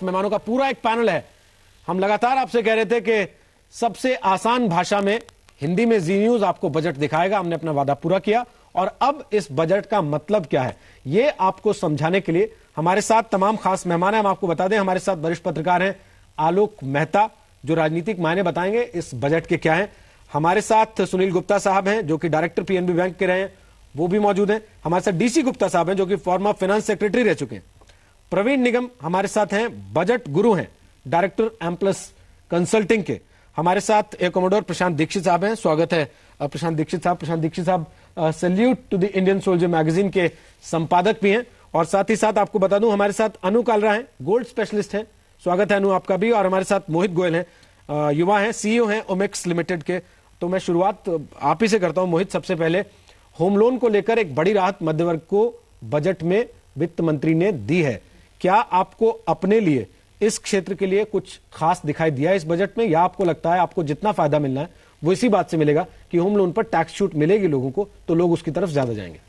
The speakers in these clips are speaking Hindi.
मेहमानों का पूरा एक पैनल है। हम लगातार आपसे कह रहे थे कि सबसे आसान भाषा में हिंदी में जी न्यूज आपको बजट दिखाएगा। हमने अपना वादा पूरा किया और अब इस बजट का मतलब क्या है ये आपको समझाने के लिए हमारे साथ तमाम खास मेहमान हैं। हम आपको बता दें, हमारे साथ वरिष्ठ पत्रकार हैं आलोक मेहता, जो राजनीतिक मायने बताएंगे इस बजट के क्या हैं। हमारे साथ सुनील गुप्ता साहब हैं, जो कि डायरेक्टर पीएनबी बैंक के रहे हैं, वो भी मौजूद हैं। हमारे साथ डीसी गुप्ता साहब हैं, जो कि फॉर्मर फाइनेंस सेक्रेटरी रह चुके हैं। प्रवीण निगम हमारे साथ हैं, बजट गुरु हैं, डायरेक्टर एम्प्लस कंसल्टिंग के। हमारे साथ एक कमोडोर प्रशांत दीक्षित साहब हैं, स्वागत है प्रशांत दीक्षित साहब। प्रशांत दीक्षित साहब salute to the Indian soldier magazine के संपादक भी हैं। और साथ ही साथ आपको बता दूं, हमारे साथ अनु कालरा हैं, गोल्ड स्पेशलिस्ट हैं, स्वागत है अनु आपका भी। और हमारे साथ मोहित गोयल हैं, युवा हैं, सीईओ हैं ओमेक्स लिमिटेड के। तो मैं शुरुआत आप ही से करता हूं मोहित। सबसे पहले होम लोन को लेकर एक बड़ी राहत मध्य वर्ग को बजट में वित्त मंत्री ने दी है। क्या आपको अपने लिए इस क्षेत्र के लिए कुछ खास दिखाई दिया इस बजट में, या आपको लगता है आपको जितना फायदा मिलना है वो इसी बात से मिलेगा कि होम लोन पर टैक्स छूट मिलेगी लोगों को तो लोग उसकी तरफ ज्यादा जाएंगे?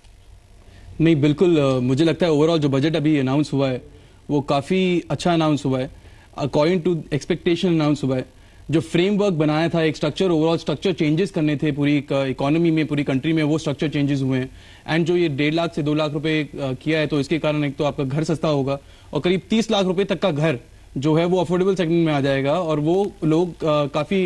नहीं, बिल्कुल मुझे लगता है ओवरऑल जो बजट अभी अनाउंस हुआ है वो काफी अच्छा अनाउंस हुआ है, अकॉर्डिंग टू एक्सपेक्टेशन अनाउंस हुआ है। जो फ्रेमवर्क बनाया था, एक स्ट्रक्चर, ओवरऑल स्ट्रक्चर चेंजेस करने थे पूरी इकोनॉमी में, पूरी कंट्री में, वो स्ट्रक्चर चेंजेस हुए हैं। एंड जो ये 1.5 लाख से 2 लाख रुपए किया है, तो इसके कारण एक तो आपका घर सस्ता होगा और करीब 30 लाख रुपए तक का घर जो है वो अफोर्डेबल सेगमेंट में आ जाएगा और वो लोग काफी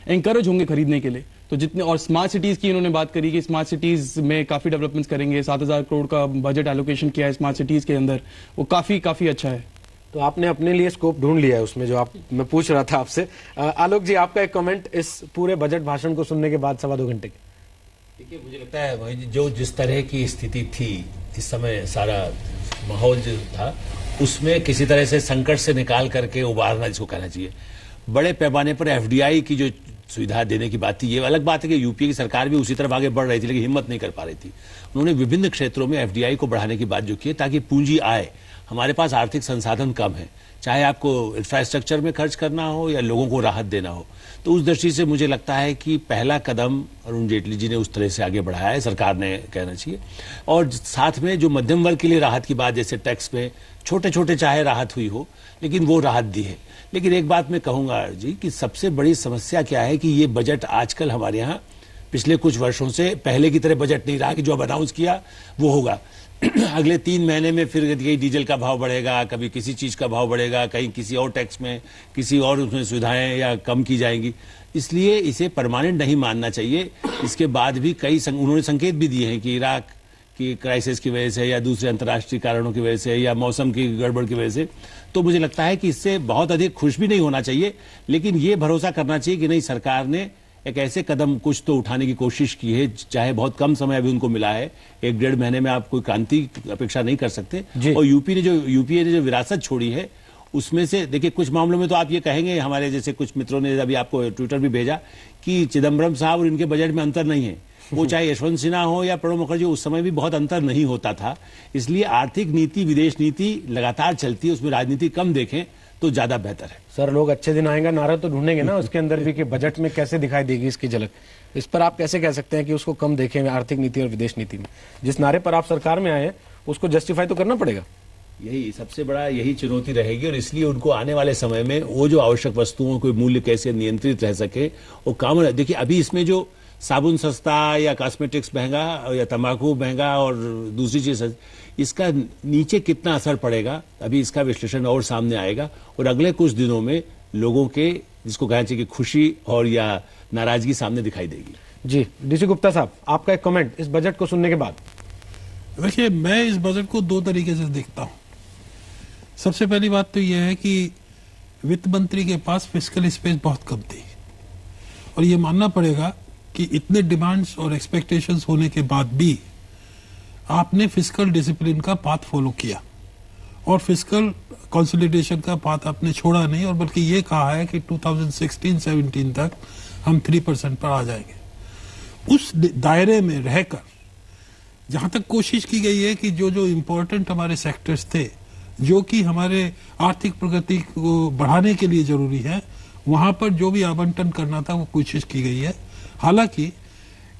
एंकरेज होंगे खरीदने के लिए। तो जितने, और स्मार्ट सिटीज की इन्होंने बात करी कि स्मार्ट सिटीज में काफी डेवलपमेंट्स करेंगे। 7,000 करोड़ का बजट एलोकेशन किया है स्मार्ट सिटीज के अंदर, वो काफी अच्छा है। तो आपने अपने लिए स्कोप ढूंढ लिया है उसमें, जो मैं पूछ रहा था आपसे। आलोक जी, आपका एक कमेंट इस पूरे बजट भाषण को सुनने के बाद 2.25 घंटे के। देखिए, मुझे लगता है जो जिस तरह की स्थिति थी इस समय, सारा माहौल जो था उसमें किसी तरह से संकट से निकाल करके उबारना, जिसको कहना चाहिए। बड़े पैमाने पर एफडीआई की जो सुविधा देने की बात थी, ये अलग बात है कि यूपीए की सरकार भी उसी तरफ आगे बढ़ रही थी लेकिन हिम्मत नहीं कर पा रही थी। उन्होंने विभिन्न क्षेत्रों में एफडीआई को बढ़ाने की बात जो की ताकि पूंजी आए। हमारे पास आर्थिक संसाधन कम है, चाहे आपको इंफ्रास्ट्रक्चर में खर्च करना हो या लोगों को राहत देना हो। तो उस दृष्टि से मुझे लगता है कि पहला कदम अरुण जेटली जी ने उस तरह से आगे बढ़ाया है, सरकार ने कहना चाहिए। और साथ में जो मध्यम वर्ग के लिए राहत की बात, जैसे टैक्स में छोटे छोटे चाहे राहत हुई हो, लेकिन वो राहत दी है। लेकिन एक बात मैं कहूंगा जी कि सबसे बड़ी समस्या क्या है कि ये बजट आजकल हमारे यहाँ पिछले कुछ वर्षों से पहले की तरह बजट नहीं रहा कि जो अब अनाउंस किया वो होगा। अगले 3 महीने में फिर कहीं डीजल का भाव बढ़ेगा, कभी किसी चीज का भाव बढ़ेगा, कहीं किसी और टैक्स में किसी और उसमें सुविधाएं या कम की जाएंगी। इसलिए इसे परमानेंट नहीं मानना चाहिए। इसके बाद भी उन्होंने संकेत भी दिए हैं कि इराक की क्राइसिस की वजह से या दूसरे अंतर्राष्ट्रीय कारणों की वजह से या मौसम की गड़बड़ की वजह से, तो मुझे लगता है कि इससे बहुत अधिक खुश भी नहीं होना चाहिए, लेकिन ये भरोसा करना चाहिए कि नहीं, सरकार ने एक ऐसे कदम कुछ तो उठाने की कोशिश की है, चाहे बहुत कम समय अभी उनको मिला है। 1-1.5 महीने में आप कोई क्रांति अपेक्षा नहीं कर सकते। और यूपीए ने जो विरासत छोड़ी है उसमें से देखिए, कुछ मामलों में तो आप ये कहेंगे, हमारे जैसे कुछ मित्रों ने अभी आपको ट्विटर भी भेजा कि चिदम्बरम साहब और इनके बजट में अंतर नहीं है। वो चाहे यशवंत सिन्हा हो या प्रणब मुखर्जी, उस समय भी बहुत अंतर नहीं होता था। इसलिए आर्थिक नीति, विदेश नीति लगातार चलती है, उसमें राजनीति कम देखें तो ज्यादा बेहतर है। सर, लोग अच्छे दिन आएंगे नारा तो ढूंढेंगे ना उसके अंदर भी कि बजट में कैसे दिखाई देगी इसकी झलक। इस पर आप कैसे कह सकते हैं कि उसको कम देखें आर्थिक नीति और विदेश नीति में? जिस नारे पर आप सरकार में आए हैं उसको जस्टिफाई तो करना पड़ेगा। यही सबसे बड़ा यही चुनौती रहेगी और इसलिए उनको आने वाले समय में वो जो आवश्यक वस्तुओं के मूल्य कैसे नियंत्रित रह सके वो काम। देखिए, अभी इसमें जो साबुन सस्ता या कॉस्मेटिक्स महंगा या तंबाकू महंगा और दूसरी चीज, इसका नीचे कितना असर पड़ेगा, अभी इसका विश्लेषण और सामने आएगा और अगले कुछ दिनों में लोगों के, जिसको कहना चाहिए कि खुशी और या नाराजगी सामने दिखाई देगी। जी, डीसी गुप्ता साहब, आपका एक कमेंट इस बजट को सुनने के बाद। देखिए, मैं इस बजट को 2 तरीके से देखता हूं। सबसे पहली बात तो यह है कि वित्त मंत्री के पास फिस्कल स्पेस बहुत कम थी और ये मानना पड़ेगा कि इतने डिमांड्स और एक्सपेक्टेशंस होने के बाद भी आपने फिस्कल डिसिप्लिन का पाथ फॉलो किया और फिस्कल कंसोलिडेशन का पाथ आपने छोड़ा नहीं, और बल्कि ये कहा है कि 2016-17 तक हम 3% पर आ जाएंगे। उस दायरे में रहकर जहां तक कोशिश की गई है कि जो जो इम्पोर्टेंट हमारे सेक्टर्स थे, जो कि हमारे आर्थिक प्रगति को बढ़ाने के लिए जरूरी है, वहां पर जो भी आवंटन करना था वो कोशिश की गई है। हालांकि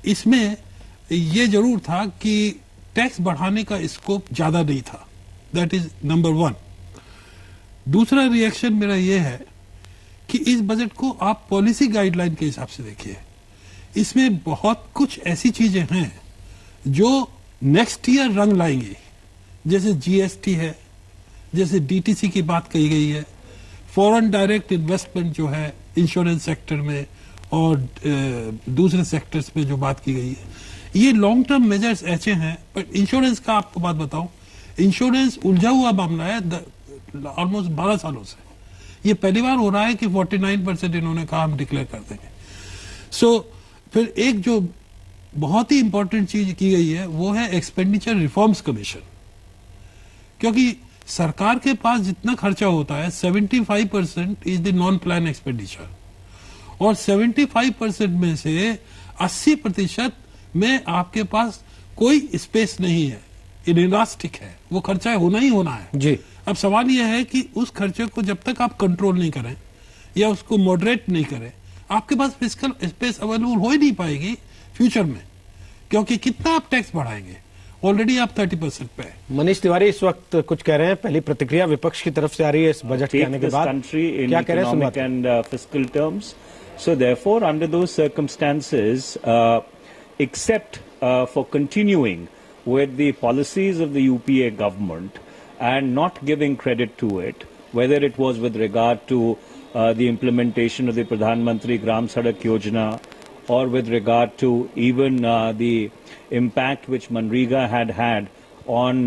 इसमें ये जरूर था कि टैक्स बढ़ाने का स्कोप ज्यादा नहीं था, दैट इज नंबर 1। दूसरा रिएक्शन मेरा यह है कि इस बजट को आप पॉलिसी गाइडलाइन के हिसाब से देखिए। इसमें बहुत कुछ ऐसी चीजें हैं जो नेक्स्ट ईयर रंग लाएंगी, जैसे जीएसटी है, जैसे डीटीसी की बात कही गई है, फॉरेन डायरेक्ट इन्वेस्टमेंट जो है इंश्योरेंस सेक्टर में और दूसरे सेक्टर्स में जो बात की गई है, ये लॉन्ग टर्म मेजर्स ऐसे हैं। पर इंश्योरेंस का आपको बात बताऊं, इंश्योरेंस उलझा हुआ मामला है ऑलमोस्ट 12 सालों से। ये पहली बार हो रहा है कि 49% इन्होंने कहा हम डिक्लेयर कर देंगे। फिर एक जो बहुत ही इंपॉर्टेंट चीज की गई है वो है एक्सपेंडिचर रिफॉर्म्स कमीशन, क्योंकि सरकार के पास जितना खर्चा होता है 75% is the non plan expenditure, और 75% में से 80% में आपके पास कोई स्पेस नहीं है, इलास्टिक है, वो खर्चा होना ही होना है जी। अब सवाल यह है कि उस खर्चे को जब तक आप कंट्रोल नहीं करें या उसको मॉडरेट नहीं करें, आपके पास फिस्कल स्पेस अवेलेबल हो ही नहीं पाएगी फ्यूचर में, क्योंकि कितना आप टैक्स बढ़ाएंगे, ऑलरेडी आप 30% पे है। मनीष तिवारी इस वक्त कुछ कह रहे हैं, पहली प्रतिक्रिया विपक्ष की तरफ से आ रही है इस बजट के आने के बाद, क्या कह रहे हैं economic and fiscal terms. So therefore, under those circumstances, except for continuing with the policies of the UPA government and not giving credit to it, whether it was with regard to the implementation of the Pradhan Mantri Gram Sadak Yojana, or with regard to even the impact which Manrega had on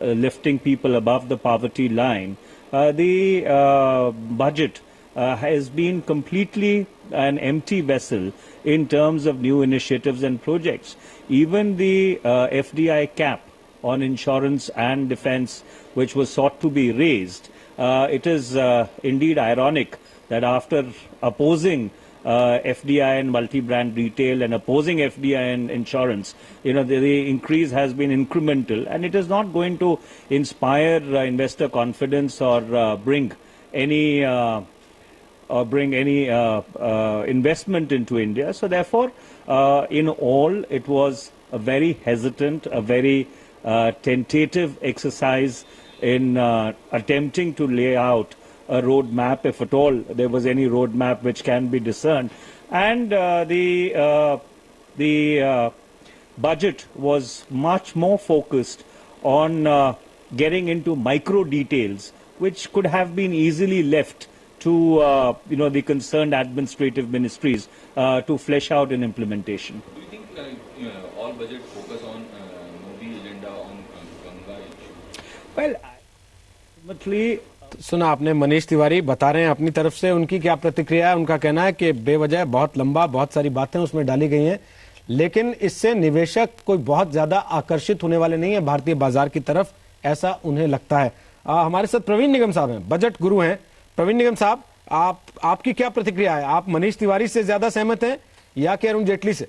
lifting people above the poverty line, the budget has been completely an empty vessel in terms of new initiatives and projects. Even the FDI cap on insurance and defence, which was sought to be raised, it is indeed ironic that after opposing FDI and multi-brand retail and opposing FDI and insurance, the increase has been incremental, and it is not going to inspire investor confidence or bring any investment into India. So therefore, in all, it was a very hesitant, a very tentative exercise in attempting to lay out a road map, if at all there was any road map which can be discerned. And the budget was much more focused on getting into micro details, which could have been easily left to the concerned administrative ministries to flesh out in implementation. Do you think all budget focus on Modi agenda on Ganga issue? Well, ultimately, सुना आपने, मनीष तिवारी बता रहे हैं अपनी तरफ से उनकी क्या प्रतिक्रिया है। उनका कहना है कि बेवजह बहुत लंबा, बहुत सारी बातें उसमें डाली गई हैं, लेकिन इससे निवेशक कोई बहुत ज्यादा आकर्षित होने वाले नहीं है भारतीय बाजार की तरफ, ऐसा उन्हें लगता है। हमारे साथ प्रवीण निगम साहब हैं, बजट गुरु हैं। प्रवीण निगम साहब, आपकी क्या प्रतिक्रिया है? आप मनीष तिवारी से ज्यादा सहमत हैं या कि अरुण जेटली से?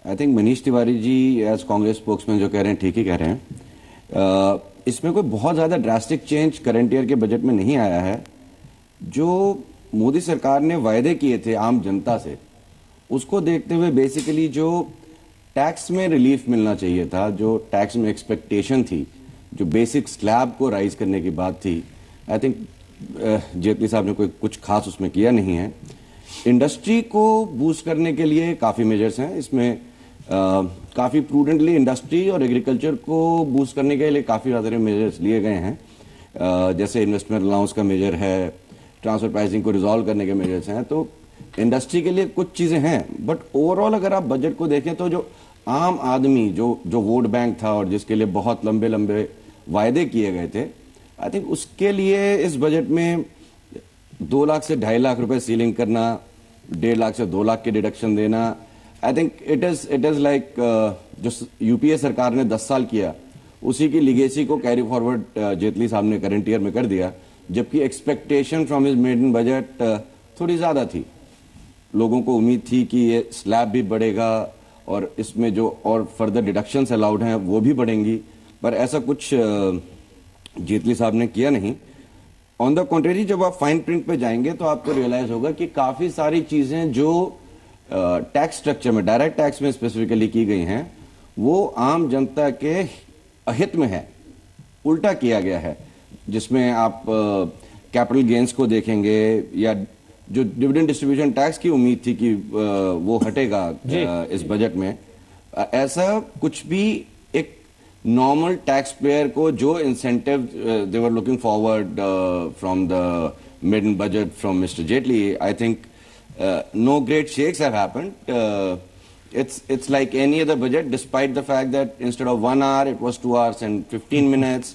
I think Manish Tiwari ji as Congress spokesman जो कह रहे हैं ठीक ही कह रहे हैं। इसमें कोई बहुत ज्यादा ड्रास्टिक चेंज करंट ईयर के बजट में नहीं आया है। जो मोदी सरकार ने वायदे किए थे आम जनता से, उसको देखते हुए बेसिकली जो टैक्स में रिलीफ मिलना चाहिए था, जो टैक्स में एक्सपेक्टेशन थी, जो बेसिक स्लैब को राइज करने की बात थी, आई थिंक जेटली साहब ने कोई कुछ खास उसमें किया नहीं है। इंडस्ट्री को बूस्ट करने के लिए काफी मेजर्स हैं इसमें, काफी प्रूडेंटली इंडस्ट्री और एग्रीकल्चर को बूस्ट करने के लिए काफी ज्यादा मेजर्स लिए गए हैं, जैसे इन्वेस्टमेंट अलाउंस का मेजर है, ट्रांसफर प्राइसिंग को रिजॉल्व करने के मेजर्स हैं, तो इंडस्ट्री के लिए कुछ चीजें हैं। बट ओवरऑल अगर आप बजट को देखें तो जो आम आदमी जो वोट बैंक था और जिसके लिए बहुत लंबे लंबे वायदे किए गए थे, आई थिंक उसके लिए इस बजट में 2 लाख से 2.5 लाख रुपए सीलिंग करना, 1.5 लाख से 2 लाख के डिडक्शन देना, I think it is like जो यूपीए सरकार ने 10 साल किया उसी की लिगेसी को कैरी फॉरवर्ड जेटली साहब ने करंट ईयर में कर दिया, जबकि expectation from his maiden budget थोड़ी ज्यादा थी। लोगों को उम्मीद थी कि ये स्लैब भी बढ़ेगा और इसमें जो और फर्दर डिडक्शंस अलाउड हैं वो भी बढ़ेंगी, पर ऐसा कुछ जेटली साहब ने किया नहीं। ऑन द कॉन्ट्रेरी, जब आप फाइन प्रिंट पे जाएंगे तो आपको रियलाइज होगा कि काफी सारी चीजें जो टैक्स स्ट्रक्चर में, डायरेक्ट टैक्स में स्पेसिफिकली की गई हैं, वो आम जनता के अहित में है, उल्टा किया गया है। जिसमें आप कैपिटल गेन्स को देखेंगे या जो डिविडेंड डिस्ट्रीब्यूशन टैक्स की उम्मीद थी कि वो हटेगा इस बजट में, ऐसा कुछ भी एक नॉर्मल टैक्स पेयर को जो incentive they were looking forward from the mid budget from mister Jaitley, I think no great shakes have happened. It's like any other budget, despite the fact that instead of 1 hour, it was 2 hours and 15 minutes.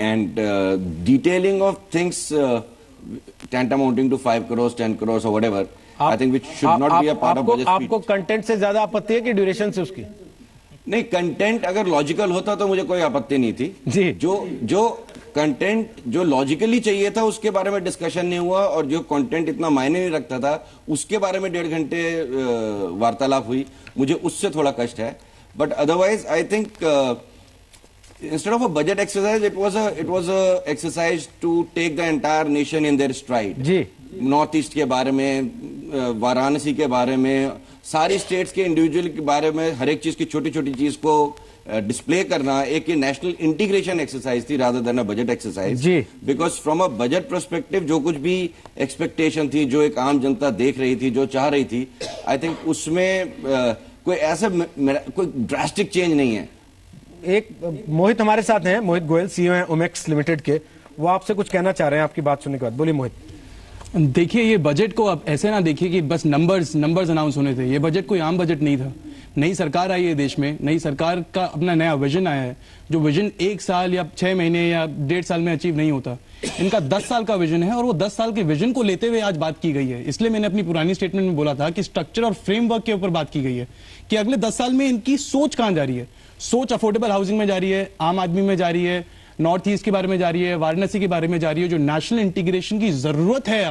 And detailing of things tantamounting to 5 crores, 10 crores or whatever, I think which should not be a part of budget speech. आपको कंटेंट से ज्यादा आपत्ति है कि ड्यूरेशन से उसकी? नहीं, कंटेंट अगर लॉजिकल होता तो मुझे कोई आपत्ति नहीं थी जी। जो कंटेंट जो लॉजिकली चाहिए था उसके बारे में डिस्कशन नहीं हुआ, और जो कंटेंट इतना मायने नहीं रखता था उसके बारे में 1.5 घंटे वार्तालाप हुई, मुझे उससे थोड़ा कष्ट है. But otherwise I think instead of a budget exercise, it was a exercise to take the entire nation in their stride. जी. नॉर्थ ईस्ट के बारे में, वाराणसी के बारे में, सारी स्टेट्स के इंडिविजुअल के बारे में, हर एक चीज की छोटी छोटी चीज को डिस्प्ले करना एक नेशनल इंटीग्रेशन एक्सरसाइज थी rather than a budget exercise. Because from a budget perspective जो कुछ भी एक्सपेक्टेशन थी, जो एक आम जनता देख रही थी, जो चाह रही थी, आई थिंक उसमें कोई ऐसा कोई ड्रास्टिक चेंज नहीं है. एक मोहित हमारे साथ हैं, मोहित गोयल, सीईओ हैं ओमेक्स लिमिटेड के, वो आपसे कुछ कहना चाह रहे हैं आपकी बात सुनने के बाद. बोलिए मोहित. देखिए, ये बजट को आप ऐसे ना देखिए कि बस नंबर्स अनाउंस होने थे. ये बजट कोई आम बजट नहीं था. नई सरकार आई है देश में, नई सरकार का अपना नया विजन आया है, जो विजन 1 साल या 6 महीने या 1.5 साल में अचीव नहीं होता. इनका 10 साल का विजन है, और वो 10 साल के विजन को लेते हुए आज बात की गई है. इसलिए मैंने अपनी पुरानी स्टेटमेंट में बोला था कि स्ट्रक्चर और फ्रेमवर्क के ऊपर बात की गई है कि अगले 10 साल में इनकी सोच कहां जा रही है. सोच अफोर्डेबल हाउसिंग में जा रही है, आम आदमी में जा रही है, नॉर्थ ईस्ट के बारे में जा रही है, वाराणसी के बारे में जा रही है. जो नेशनल इंटीग्रेशन की जरूरत है,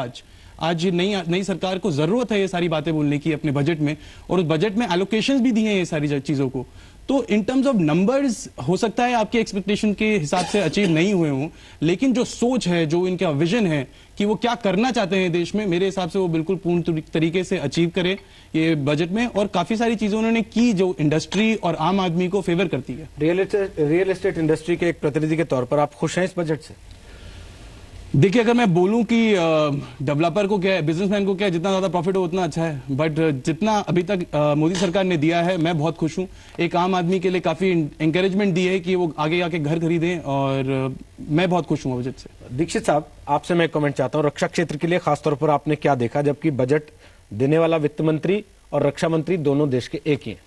आज नई सरकार को जरूरत है ये सारी बातें बोलने की अपने बजट में, और उस बजट में एलोकेशंस भी दिए हैं ये सारी चीजों को. तो इन टर्म्स ऑफ नंबर्स हो सकता है आपके एक्सपेक्टेशन के हिसाब से अचीव नहीं हुए हों, लेकिन जो सोच है, जो इनका विजन है कि वो क्या करना चाहते हैं देश में, मेरे हिसाब से वो बिल्कुल पूर्ण तरीके से अचीव करे ये बजट में. और काफी सारी चीजें उन्होंने की जो इंडस्ट्री और आम आदमी को फेवर करती है. रियल एस्टेट इंडस्ट्री के एक प्रतिनिधि के तौर पर आप खुश हैं इस बजट से? देखिए, अगर मैं बोलूं कि डेवलपर को क्या है, बिजनेसमैन को क्या है, जितना ज्यादा प्रॉफिट हो उतना अच्छा है. बट जितना अभी तक मोदी सरकार ने दिया है, मैं बहुत खुश हूं. एक आम आदमी के लिए काफी एंकरेजमेंट दी है कि वो आगे आके घर खरीदें, और मैं बहुत खुश हूं बजट से. दीक्षित साहब, आपसे मैं कमेंट चाहता हूं. रक्षा क्षेत्र के लिए खासतौर पर आपने क्या देखा, जबकि बजट देने वाला वित्त मंत्री और रक्षा मंत्री दोनों देश के एक ही हैं?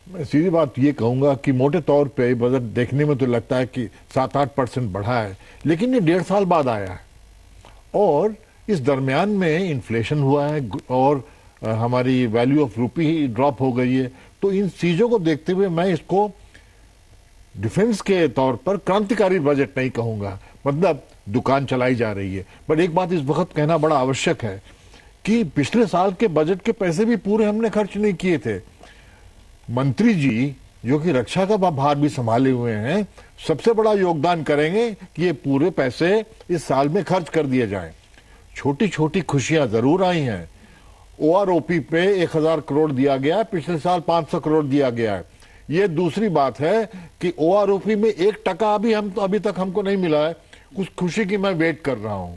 मैं सीधी बात ये कहूंगा कि मोटे तौर पे बजट देखने में तो लगता है कि 7-8% बढ़ा है, लेकिन ये 1.5 साल बाद आया है, और इस दरमियान में इन्फ्लेशन हुआ है और हमारी वैल्यू ऑफ रूपी ड्रॉप हो गई है. तो इन चीजों को देखते हुए मैं इसको डिफेंस के तौर पर क्रांतिकारी बजट नहीं कहूंगा. मतलब दुकान चलाई जा रही है. बट एक बात इस वक्त कहना बड़ा आवश्यक है कि पिछले साल के बजट के पैसे भी पूरे हमने खर्च नहीं किए थे. मंत्री जी जो कि रक्षा का भार भी संभाले हुए हैं, सबसे बड़ा योगदान करेंगे कि ये पूरे पैसे इस साल में खर्च कर दिए जाएं. छोटी छोटी खुशियां जरूर आई हैं. ओआरओपी पे 1000 करोड़ दिया गया, पिछले साल 500 करोड़ दिया गया है. ये दूसरी बात है कि ओआरओपी में 1% अभी तक हमको नहीं मिला है. उस खुशी की मैं वेट कर रहा हूं.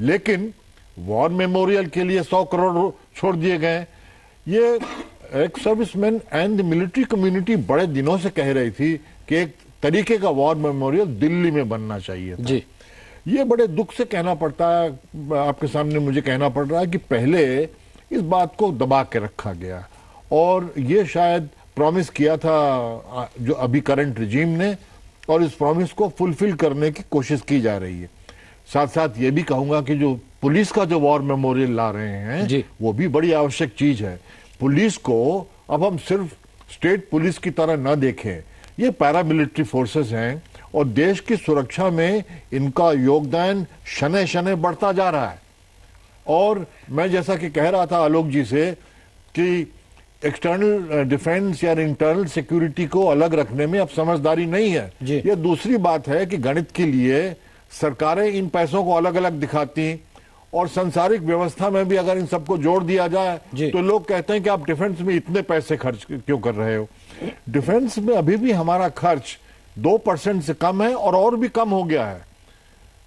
लेकिन वॉर मेमोरियल के लिए 100 करोड़ छोड़ दिए गए. ये एक serviceman and the military community बड़े दिनों से कह रही थी कि एक तरीके का वॉर मेमोरियल दिल्ली में बनना चाहिए था. जी. ये बड़े दुख से कहना पड़ता है, आपके सामने मुझे कहना पड़ रहा है कि पहले इस बात को दबा के रखा गया, और ये शायद प्रॉमिस किया था जो अभी करंट रिजीम ने, और इस प्रॉमिस को फुलफिल करने की कोशिश की जा रही है. साथ साथ ये भी कहूंगा कि जो पुलिस का जो वॉर मेमोरियल ला रहे हैं, वो भी बड़ी आवश्यक चीज है. पुलिस को अब हम सिर्फ स्टेट पुलिस की तरह न देखें. ये पैरामिलिट्री फोर्सेस हैं, और देश की सुरक्षा में इनका योगदान शनै शनै बढ़ता जा रहा है. और मैं जैसा कि कह रहा था आलोक जी से कि एक्सटर्नल डिफेंस या इंटरनल सिक्योरिटी को अलग रखने में अब समझदारी नहीं है. ये दूसरी बात है कि गणित के लिए सरकारें इन पैसों को अलग अलग दिखाती, और सांसारिक व्यवस्था में भी अगर इन सबको जोड़ दिया जाए तो लोग कहते हैं कि आप डिफेंस में इतने पैसे खर्च क्यों कर रहे हो. डिफेंस में अभी भी हमारा खर्च 2% से कम है और भी कम हो गया है।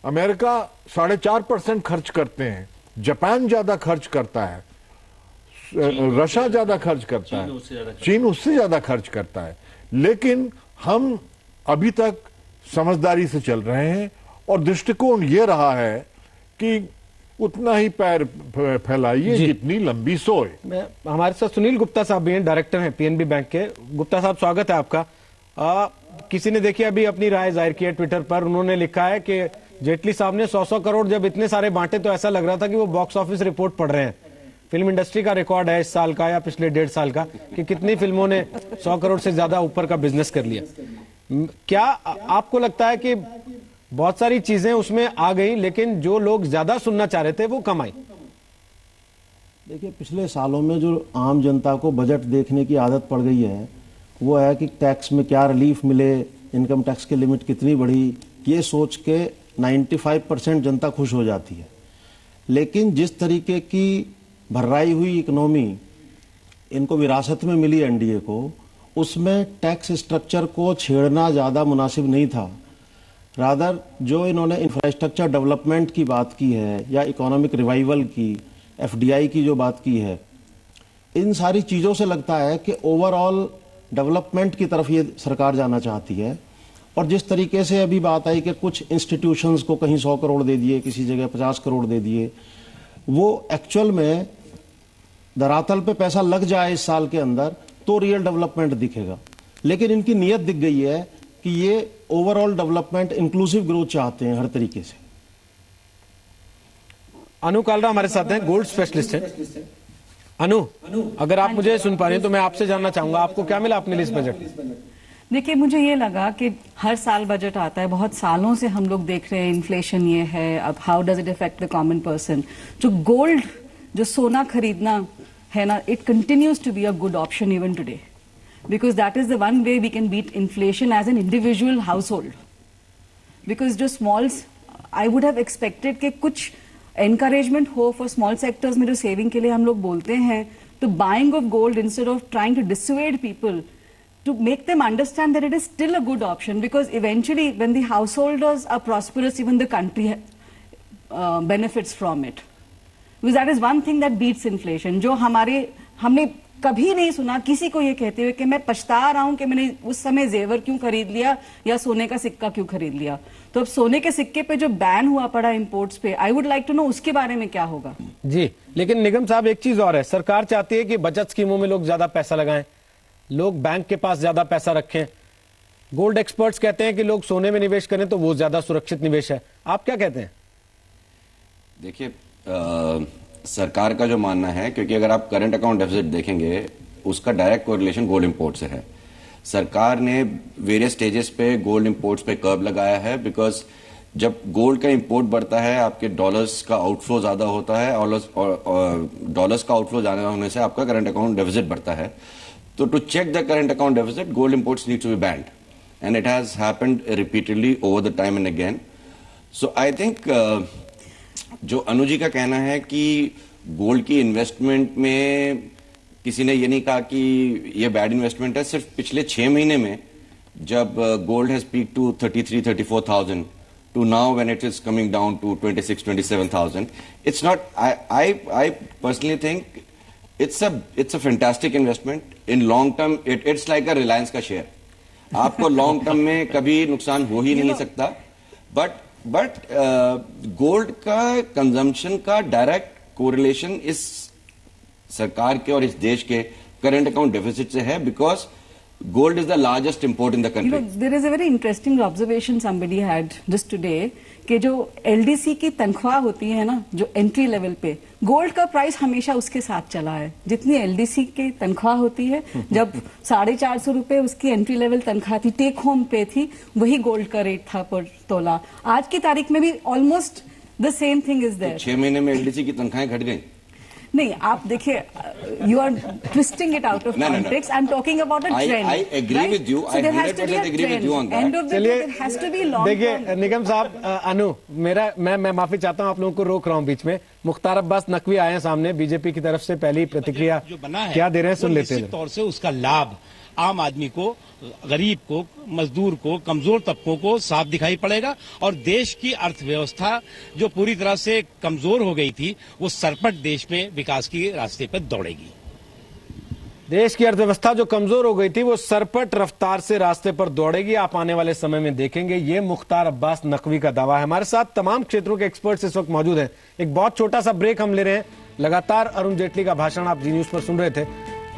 अमेरिका 4.5% खर्च करते हैं, जापान ज्यादा खर्च करता है, रशिया ज्यादा खर्च करता है, चीन उससे ज्यादा खर्च करता है। लेकिन हम अभी तक समझदारी से चल रहे हैं और दृष्टिकोण ये रहा है कि उतना ही पैर फैलाइए जितनी लंबी सोए। हमारे साथ सुनील गुप्ता साहब भी हैं, डायरेक्टर हैं पीएनबी बैंक के। गुप्ता साहब, स्वागत है आपका। किसी ने देखिए अभी अपनी राय जाहिर की है ट्विटर पर, उन्होंने लिखा है कि जेटली साहब ने 100 करोड़ जब इतने सारे बांटे तो ऐसा लग रहा था कि वो बॉक्स ऑफिस रिपोर्ट पढ़ रहे हैं। फिल्म इंडस्ट्री का रिकॉर्ड है इस साल का या पिछले 1.5 साल का कि कितनी फिल्मों ने 100 करोड़ से ज्यादा ऊपर का बिजनेस कर लिया। क्या आपको लगता है कि बहुत सारी चीजें उसमें आ गई लेकिन जो लोग ज्यादा सुनना चाह रहे थे वो कम आई? देखिए, पिछले सालों में जो आम जनता को बजट देखने की आदत पड़ गई है वो है कि टैक्स में क्या रिलीफ मिले, इनकम टैक्स की लिमिट कितनी बढ़ी, ये सोच के 95% जनता खुश हो जाती है। लेकिन जिस तरीके की भर्राई हुई इकोनॉमी इनको विरासत में मिली एनडीए को, उसमें टैक्स स्ट्रक्चर को छेड़ना ज़्यादा मुनासिब नहीं था। रादर जो इन्होंने इंफ्रास्ट्रक्चर डेवलपमेंट की बात की है या इकोनॉमिक रिवाइवल की, एफडीआई की जो बात की है, इन सारी चीज़ों से लगता है कि ओवरऑल डेवलपमेंट की तरफ ये सरकार जाना चाहती है। और जिस तरीके से अभी बात आई कि कुछ इंस्टीट्यूशंस को कहीं 100 करोड़ दे दिए, किसी जगह 50 करोड़ दे दिए, वो एक्चुअल में धरातल पे पैसा लग जाए इस साल के अंदर तो रियल डेवलपमेंट दिखेगा। लेकिन इनकी नीयत दिख गई है कि ये ओवरऑल डेवलपमेंट, इंक्लूसिव ग्रोथ चाहते हैं हर तरीके से। अनु कालरा हमारे साथ हैं, गोल्ड स्पेशलिस्ट हैं। अनु, अगर आप मुझे सुन पा रहे हैं तो मैं आपसे जानना चाहूंगा आपको क्या मिला अपने लिए इस बजट? देखिए, मुझे ये लगा कि हर साल बजट आता है, बहुत सालों से हम लोग देख रहे हैं इन्फ्लेशन ये है, अब how does it affect the common person. जो गोल्ड, जो सोना खरीदना है ना, it continues to be a good option even today, because that is the one way we can beat inflation as an individual household. Because जो स्मॉल्स, आई वुड हैव एक्सपेक्टेड कि कुछ एनकरेजमेंट हो फॉर स्मॉल सेक्टर्स में जो सेविंग के लिए हम लोग बोलते हैं, तो buying of gold instead of trying to dissuade people, to make them understand that it is still a good option, because eventually when the householders are prosperous, even the country benefits from it, because that is one thing that beats inflation. जो हमने कभी नहीं सुना किसी को ये कहते हुए कि मैं पछता रहा हूं कि मैंने उस समय जेवर क्यों खरीद लिया या सोने का सिक्का क्यों खरीद लिया। तो अब सोने के सिक्के पे जो बैन हुआ पड़ा इंपोर्ट्स पे, I would like to know उसके बारे में क्या होगा। जी, लेकिन निगम साहब एक चीज और है, सरकार चाहती है कि बचत स्कीमों में लोग ज्यादा पैसा लगाएं, लोग बैंक के पास ज्यादा पैसा रखें। गोल्ड एक्सपर्ट्स कहते हैं कि लोग सोने में निवेश करें तो वो ज्यादा सुरक्षित निवेश है। आप क्या कहते हैं? देखिए, सरकार का जो मानना है, क्योंकि अगर आप करंट अकाउंट डेफिसिट देखेंगे उसका डायरेक्ट कोरिलेशन गोल्ड इंपोर्ट से है। सरकार ने वेरियस स्टेजेस पे गोल्ड इंपोर्ट्स पे कर्व लगाया है, बिकॉज जब गोल्ड का इंपोर्ट बढ़ता है आपके डॉलर्स का आउटफ्लो ज्यादा होता है और डॉलर्स का आउटफ्लो ज्यादा होने से आपका करंट अकाउंट डेफिसिट बढ़ता है। So to check the current account deficit, gold imports need to be banned, and it has happened repeatedly over the time and again. So I think जो अनु जी का कहना है कि गोल्ड की इन्वेस्टमेंट में किसी ने ये नहीं कहा कि ये बैड इन्वेस्टमेंट है। सिर्फ पिछले 6 महीने में जब gold has peak to 33,000-34,000 to now when it is coming down to 26,000-27,000, it's not. I personally think it's a fantastic investment. In long term, it's like a Reliance का शेयर। आपको लॉन्ग टर्म में कभी नुकसान हो ही नहीं सकता। बट गोल्ड का कंजम्पशन का डायरेक्ट कोरिलेशन इस सरकार के और इस देश के करंट अकाउंट डेफिसिट से है, because gold is the largest import in the country. You know, there is a very interesting observation somebody had just today कि जो LDC की तनख्वाह होती है ना, जो एंट्री लेवल पे, गोल्ड का प्राइस हमेशा उसके साथ चला है। जितनी LDC की तनख्वाह होती है, जब 450 रुपए उसकी एंट्री लेवल तनख्वाह थी, टेक होम पे थी, वही गोल्ड का रेट था पर तोला। आज की तारीख में भी almost the same thing is there. 6 महीने में LDC की तनख्वाहें घट गई। नहीं, आप देखिए, you are twisting it out of context. I am talking about a trend. I agree with you. I 100% agree with you on that. End of the day, there has to be long term. देखिए निगम साहब, अनु, मैं माफी चाहता हूं, आप लोगों को रोक रहा हूं बीच में। मुख्तार अब्बास नकवी आए हैं सामने, बीजेपी की तरफ से पहली प्रतिक्रिया क्या दे रहे हैं, सुन लेते हैं। निश्चित तौर से उसका लाभ आम आदमी को, गरीब को, मजदूर को, कमजोर तबकों को साफ दिखाई पड़ेगा और देश की अर्थव्यवस्था जो पूरी तरह से कमजोर हो गई थी वो सरपट देश में विकास के रास्ते पर दौड़ेगी। देश की अर्थव्यवस्था जो कमजोर हो गई थी वो सरपट रफ्तार से रास्ते पर दौड़ेगी। आप आने वाले समय में देखेंगे। ये मुख्तार अब्बास नकवी का दावा है। हमारे साथ तमाम क्षेत्रों के एक्सपर्ट्स इस वक्त मौजूद हैं। एक बहुत छोटा सा ब्रेक हम ले रहे हैं। लगातार अरुण जेटली का भाषण आप जी न्यूज पर सुन रहे थे।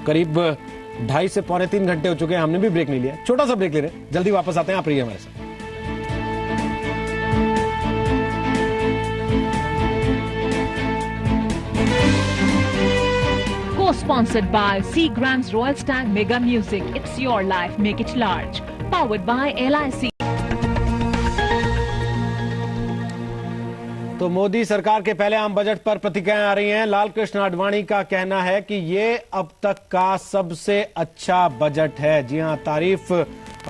करीब 2.5 से पौने 3 घंटे हो चुके हैं। हमने भी ब्रेक नहीं लिया। छोटा सा ब्रेक ले रहे हैं। जल्दी वापस आते हैं। आप रहिए हमारे साथ। Co-sponsored by Seagram's Royal Stag Mega Music. It's your life, make it large. Powered by LIC. तो मोदी सरकार के पहले आम बजट पर प्रतिक्रियाएं आ रही हैं। लाल कृष्ण आडवाणी का कहना है कि ये अब तक का सबसे अच्छा बजट है। जी हां, तारीफ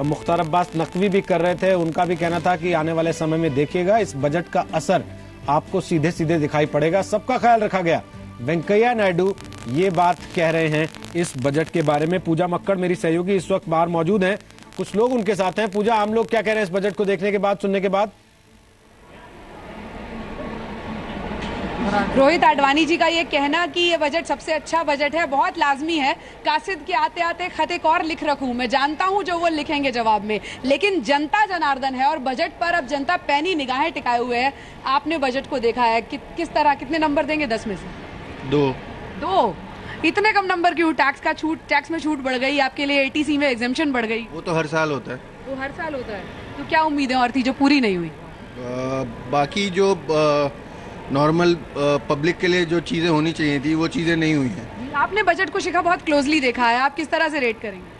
मुख्तार अब्बास नकवी भी कर रहे थे। उनका भी कहना था कि आने वाले समय में देखिएगा इस बजट का असर आपको सीधे सीधे दिखाई पड़ेगा। सबका ख्याल रखा गया। वेंकैया नायडू ये बात कह रहे हैं इस बजट के बारे में। पूजा मक्कड़ मेरी सहयोगी इस वक्त बाहर मौजूद हैं। कुछ लोग उनके साथ हैं। पूजा, आम लोग क्या कह रहे हैं इस बजट को देखने के बाद, सुनने के बाद? रोहित, आडवाणी जी का ये कहना कि ये बजट सबसे अच्छा बजट है बहुत लाजमी है। कासिद के आते आते खत एक और लिख रखूं, मैं जानता हूं जो वो लिखेंगे जवाब में, लेकिन जनता जनार्दन है और बजट पर अब जनता पैनी निगाहें टिकाए हुए है। आपने बजट को देखा है, किस तरह, कितने नंबर देंगे 10 में से? 2। इतने कम नंबर क्यों? टैक्स में छूट बढ़ गई, आपके लिए ATC में एग्जेम्पशन बढ़ गई। वो तो हर साल होता है। वो हर साल होता है। तो क्या उम्मीदें और थी जो पूरी नहीं हुई? बाकी जो नॉर्मल पब्लिक के लिए जो चीजें होनी चाहिए थी वो चीजें नहीं हुई हैं। आपने बजट को शिखा बहुत क्लोजली देखा है, आप किस तरह से रेट करेंगे?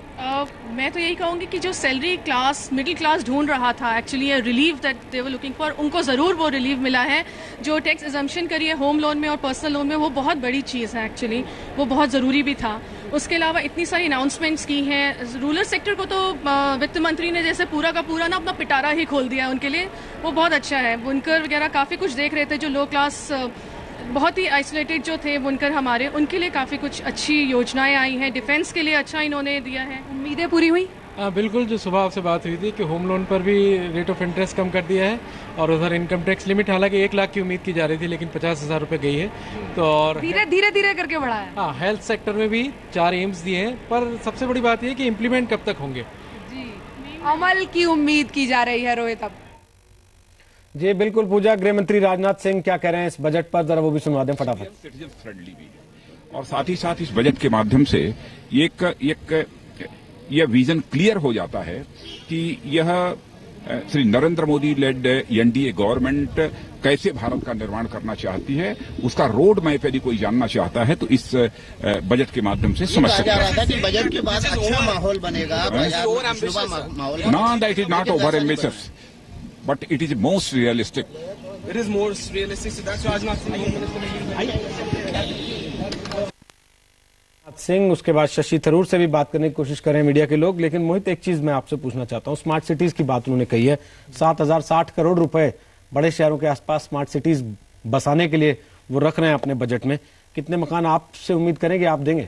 मैं तो यही कहूँगी कि जो सैलरी क्लास, मिडिल क्लास ढूंढ रहा था, actually relief that they were looking for, उनको ज़रूर वो रिलीफ मिला है। जो टैक्स एग्जम्पशन करी है होम लोन में और पर्सनल लोन में, वो बहुत बड़ी चीज़ है। एक्चुअली वो बहुत ज़रूरी भी था। उसके अलावा इतनी सारी अनाउंसमेंट्स की हैं। रूरल सेक्टर को तो वित्त मंत्री ने जैसे पूरा का पूरा ना अपना पिटारा ही खोल दिया है उनके लिए। वो बहुत अच्छा है। बुनकर वगैरह काफ़ी कुछ देख रहे थे, जो लो क्लास बहुत ही आइसोलेटेड जो थे बुनकर हमारे, उनके लिए काफ़ी कुछ अच्छी योजनाएं आई हैं। डिफेंस के लिए अच्छा इन्होंने दिया है। उम्मीदें पूरी हुई? बिल्कुल, जो सुबह आपसे बात हुई थी कि होम लोन पर भी रेट ऑफ इंटरेस्ट कम कर दिया है और उधर इनकम टैक्स लिमिट हालांकि 1 लाख की उम्मीद की जा रही थी लेकिन 50,000 रुपए गई है। तो और धीरे करके बढ़ाया। हाँ, हेल्थ सेक्टर में भी 4 एम्स दिए हैं, पर सबसे बड़ी बात यह है कि इम्प्लीमेंट कब तक होंगे। जी, अमल की उम्मीद की जा रही है। रोहित, अब जी बिल्कुल पूजा, गृह मंत्री राजनाथ सिंह क्या कह रहे हैं इस बजट पर, जरा वो भी सुनवा दें फटाफट। सिटीजन फ्रेंडली भी है और साथ ही साथ इस बजट के माध्यम से यह विजन क्लियर हो जाता है कि यह Shri Narendra Modi led NDA government कैसे भारत का निर्माण करना चाहती है, उसका रोड मैप यदि कोई जानना चाहता है तो इस बजट के माध्यम से समझ सकता है। कि बजट के बाद अच्छा माहौल बनेगा, माहौल। No, that is not over ambitious, but it is most realistic. It is most realistic. So that's why Rajnath Singh, उसके बाद शशि थरूर से भी बात करने की कोशिश कर रहे हैं मीडिया के लोग। लेकिन मोहित, एक चीज मैं आपसे पूछना चाहता हूं, स्मार्ट सिटीज की बात उन्होंने कही है। 7,060 करोड़ रुपए बड़े शहरों के आसपास स्मार्ट सिटीज बसाने के लिए वो रख रहे हैं अपने बजट में। कितने मकान आपसे उम्मीद करेंगे आप देंगे?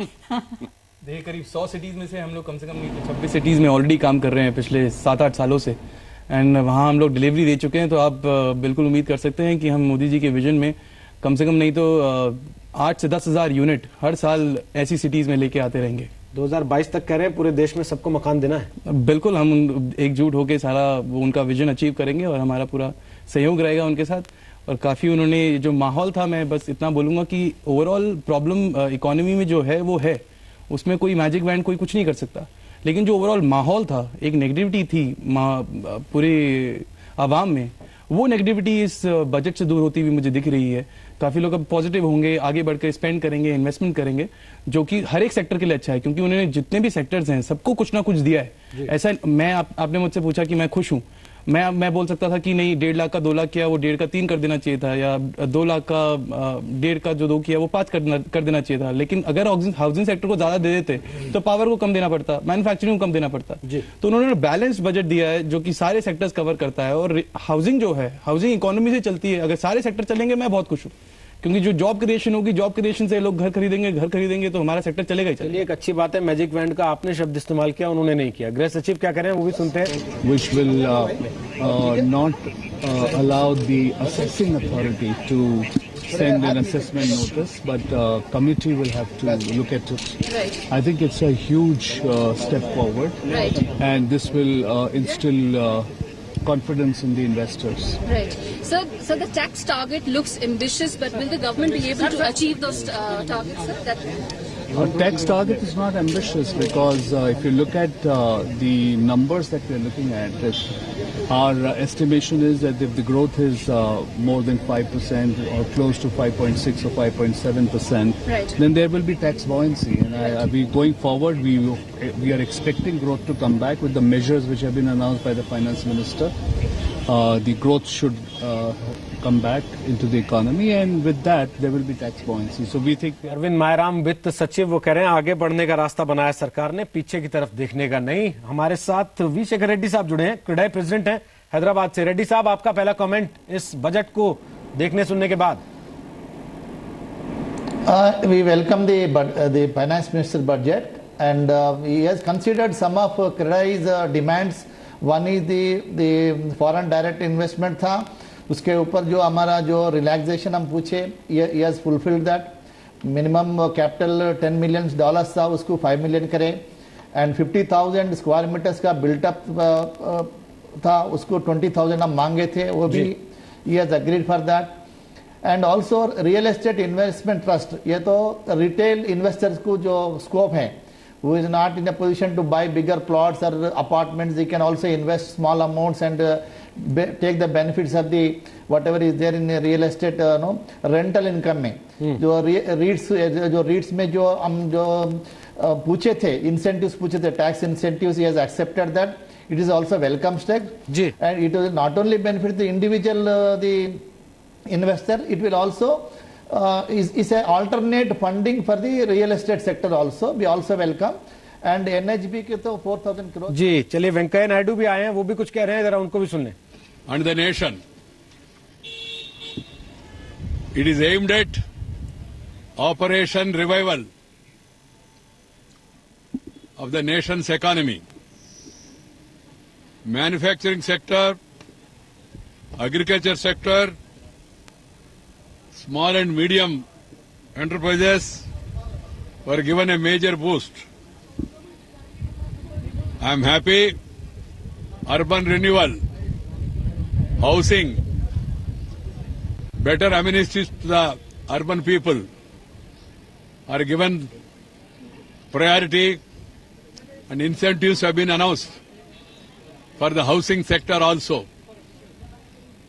देखिए, करीब 100 सिटीज में से हम लोग कम से कम 26 सिटीज में ऑलरेडी काम कर रहे हैं पिछले 7-8 सालों से, एंड वहाँ हम लोग डिलीवरी दे चुके हैं। तो आप बिल्कुल उम्मीद कर सकते हैं कि हम मोदी जी के विजन में कम से कम नहीं तो 8 से 10,000 यूनिट हर साल ऐसी सिटीज में लेके आते रहेंगे। 2022 तक कह रहे हैं पूरे देश में सबको मकान देना है। बिल्कुल, हम एकजुट होकर सारा वो उनका विजन अचीव करेंगे और हमारा पूरा सहयोग रहेगा उनके साथ। और काफी उन्होंने जो माहौल था, मैं बस इतना बोलूंगा कि ओवरऑल प्रॉब्लम इकोनॉमी में जो है वो है, उसमें कोई मैजिक बैंड कोई कुछ नहीं कर सकता। लेकिन जो ओवरऑल माहौल था, एक नेगेटिविटी थी पूरे आवाम में, वो नेगेटिविटी इस बजट से दूर होती हुई मुझे दिख रही है। काफी लोग अब पॉजिटिव होंगे, आगे बढ़कर स्पेंड करेंगे, इन्वेस्टमेंट करेंगे, जो कि हर एक सेक्टर के लिए अच्छा है, क्योंकि उन्होंने जितने भी सेक्टर्स हैं सबको कुछ ना कुछ दिया है। ऐसा मैं आपने मुझसे पूछा कि मैं खुश हूं, मैं बोल सकता था कि नहीं 1.5 लाख का 2 लाख किया, वो 1.5 का 3 कर देना चाहिए था, या 2 लाख का 1.5 का जो 2 किया वो 5 कर देना चाहिए था। लेकिन अगर हाउसिंग सेक्टर को ज्यादा दे देते तो पावर को कम देना पड़ता, मैन्युफैक्चरिंग को कम देना पड़ता। तो उन्होंने बैलेंस्ड बजट दिया है जो कि सारे सेक्टर्स कवर करता है। और हाउसिंग जो है, हाउसिंग इकोनॉमी से चलती है, अगर सारे सेक्टर चलेंगे मैं बहुत खुश हूँ। क्योंकि जो जॉब क्रिएशन होगी, जॉब क्रिएशन से लोग घर खरीदेंगे तो हमारा सेक्टर चलेगा ही चलेगा। चलिए, एक अच्छी बात है, मैजिक वैंड का आपने शब्द इस्तेमाल किया, उन्होंने नहीं किया। गृह सचिव क्या कह रहे हैं वो भी सुनते हैं। Which will not allow the assessing authority to send an assessment notice, but committee will have to look at it. Right. I think it's a huge step forward, Right. and this will instill confidence in the investors. Right. So the tax target looks ambitious, but will the government be able to achieve those targets, sir? A tax target is not ambitious because if you look at the numbers that we're looking at, our estimation is that if the growth is more than 5% or close to 5.6 or 5.7%, Right. then there will be tax buoyancy. And we going forward, we are expecting growth to come back with the measures which have been announced by the finance minister. The growth should come back into the economy, and with that there will be tax buoyancy. So we think Arvind Mayaram वित्त सचिव वो कह रहे हैं आगे बढ़ने का रास्ता बनाया सरकार ने, पीछे की तरफ देखने का नहीं। हमारे साथ वी शेखर रेड्डी साहब जुड़े हैं, क्रेडाई प्रेसिडेंट हैं हैदराबाद से। रेड्डी साहब, आपका पहला कमेंट इस बजट को देखने सुनने के बाद। We welcome the finance minister's budget, and he has considered some of CREDAI's demands. One is the foreign direct investment था, उसके ऊपर जो हमारा जो रिलैक्सेशन हम पूछे, he has fulfilled that. Minimum capital $10 million था, उसको 5 million करे, एंड 50,000 स्क्वायर मीटर्स का बिल्टअप था, उसको 20,000 हम मांगे थे, वो भी he has agreed for that. And also real estate investment trust, ये तो रिटेल इन्वेस्टर्स को जो स्कोप है, who is not in a position to buy bigger plots or apartments, they can also invest small amounts and take the benefits of the whatever is there in the real estate rental income में। जो REITs में जो हम जो पूछे थे, incentives पूछे थे, tax incentives, he has accepted that. It is also welcome step, and it will not only benefit the individual the investor, it will also is a alternate funding for the real estate sector also. We also welcome, and NHB के तो 4,000 crore। जी चलिए, वेंकैया नायडू भी आए हैं, वो भी कुछ कह रहे हैं, जरा उनको भी सुन लें। And the nation, it is aimed at operation revival of the nation's economy, manufacturing sector, agriculture sector, small and medium enterprises were given a major boost. I am happy. Urban renewal, housing, better amenities to the urban people are given priority, and incentives have been announced for the housing sector also.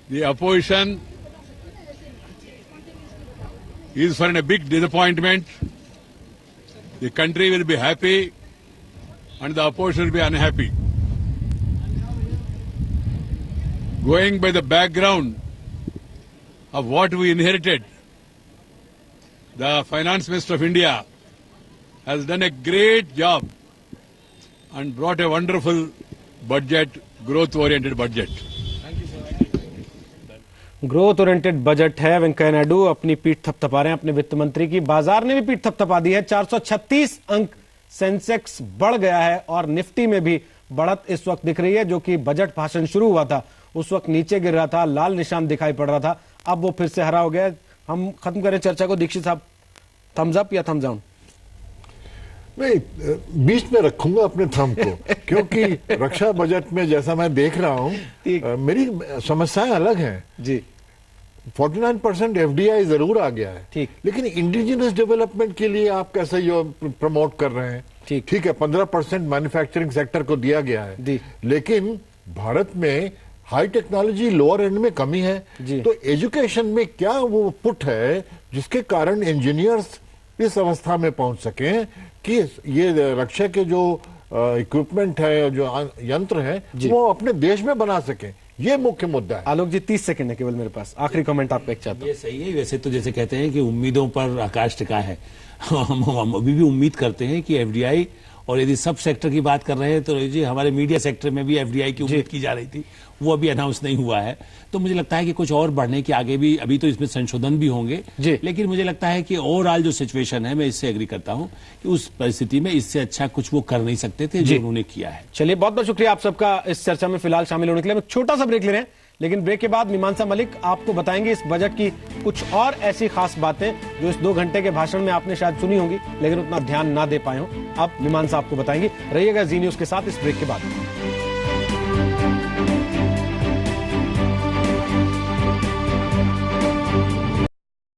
The opposition is for a big disappointment. The country will be happy and the opposition will be unhappy. Going by the background of what we inherited, the Finance Minister of India has done a great job and brought a wonderful budget, growth-oriented budget. Growth oriented budget है। वेंकैया नायडू अपनी पीठ थपथपा रहे हैं अपने वित्त मंत्री की। बाजार ने भी पीठ थपथपा दी है। 436 अंक सेंसेक्स बढ़ गया है और निफ्टी में भी बढ़त इस वक्त दिख रही है, जो कि बजट भाषण शुरू हुआ था उस वक्त नीचे गिर रहा था, लाल निशान दिखाई पड़ रहा था, अब वो फिर से हरा हो गया। हम खत्म करें चर्चा को। दीक्षित साहब, थम्स अप या थम्स डाउन? नहीं, बीच में रखूंगा अपने थम को, क्योंकि रक्षा बजट में जैसा मैं देख रहा हूं, मेरी समस्याएं अलग हैं जी। 49% FDI जरूर आ गया है, ठीक, लेकिन इंडिजिनस डेवलपमेंट के लिए आप कैसे ये प्रमोट कर रहे हैं? ठीक है, 15% मैन्युफैक्चरिंग सेक्टर को दिया गया है, लेकिन भारत में हाई टेक्नोलॉजी लोअर एंड में कमी है, तो एजुकेशन में क्या वो पुट है जिसके कारण इंजीनियर्स इस अवस्था में पहुंच सके कि ये रक्षा के जो इक्विपमेंट है, जो यंत्र है, वो अपने देश में बना सके। ये मुख्य मुद्दा है। आलोक जी, 30 सेकंड है केवल मेरे पास, आखिरी कमेंट आपका एक चाहता हूं। ये सही है। वैसे तो जैसे कहते हैं कि उम्मीदों पर आकाश टिका है, हम अभी भी उम्मीद करते हैं कि FDI और यदि सब सेक्टर की बात कर रहे हैं तो रोहित जी हमारे मीडिया सेक्टर में भी एफडीआई की उम्मीद की जा रही थी, वो अभी अनाउंस नहीं हुआ है। तो मुझे लगता है कि कुछ और बढ़ने के आगे भी, अभी तो इसमें संशोधन भी होंगे, लेकिन मुझे लगता है कि ओवरऑल जो सिचुएशन है, मैं इससे एग्री करता हूं कि उस परिस्थिति में इससे अच्छा कुछ वो कर नहीं सकते थे जो उन्होंने किया है। चलिए, बहुत बहुत शुक्रिया आप सबका इस चर्चा में फिलहाल शामिल होने के लिए। हम एक छोटा सा ब्रेक ले रहे हैं, लेकिन ब्रेक के बाद मीमांसा मलिक आपको बताएंगे इस बजट की कुछ और ऐसी खास बातें जो इस 2 घंटे के भाषण में आपने शायद सुनी होंगी लेकिन उतना ध्यान ना दे पाए हो। अब मीमांसा आपको बताएंगी। रहिएगा जी न्यूज के साथ इस ब्रेक के बाद।